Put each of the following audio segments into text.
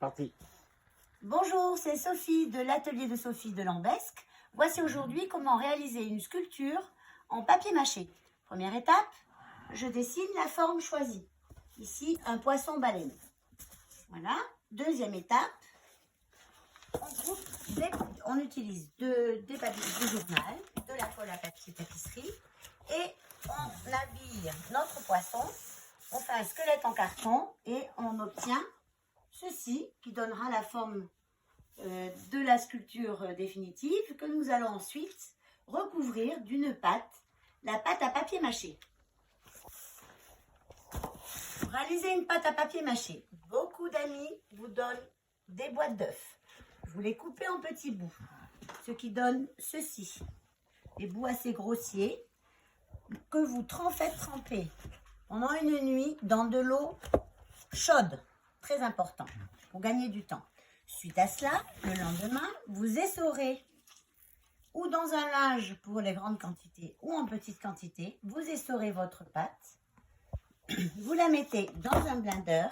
Parti. Bonjour, c'est Sophie de l'atelier de Sophie de Lambesc. Voici aujourd'hui comment réaliser une sculpture en papier mâché. Première étape, je dessine la forme choisie. Ici, un poisson-baleine. Voilà. Deuxième étape, on utilise des papiers de journal, de la colle à papier tapisserie et on habille notre poisson. On fait un squelette en carton et on obtient ceci qui donnera la forme de la sculpture définitive que nous allons ensuite recouvrir d'une pâte, la pâte à papier mâché. Pour réaliser une pâte à papier mâché, beaucoup d'amis vous donnent des boîtes d'œufs. Vous les coupez en petits bouts, ce qui donne ceci, des bouts assez grossiers que vous faites tremper pendant une nuit dans de l'eau chaude, très important, pour gagner du temps. Suite à cela, le lendemain, vous essorez ou dans un linge pour les grandes quantités ou en petites quantités, vous essorez votre pâte, vous la mettez dans un blender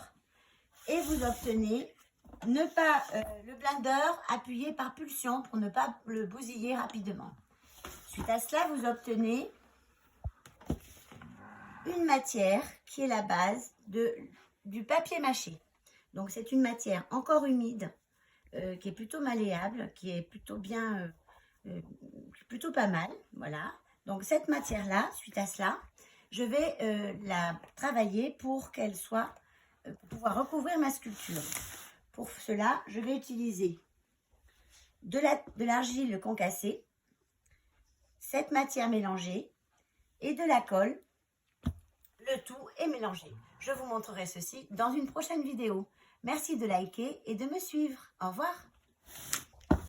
et vous obtenez le blender appuyé par pulsion pour ne pas le bousiller rapidement. Suite à cela, vous obtenez une matière qui est la base du papier mâché. Donc c'est une matière encore humide, qui est plutôt malléable, qui est plutôt plutôt pas mal, voilà. Donc cette matière-là, suite à cela, je vais la travailler pour qu'elle soit, pour pouvoir recouvrir ma sculpture. Pour cela, je vais utiliser de l'argile concassée, cette matière mélangée et de la colle. Le tout est mélangé. Je vous montrerai ceci dans une prochaine vidéo. Merci de liker et de me suivre. Au revoir.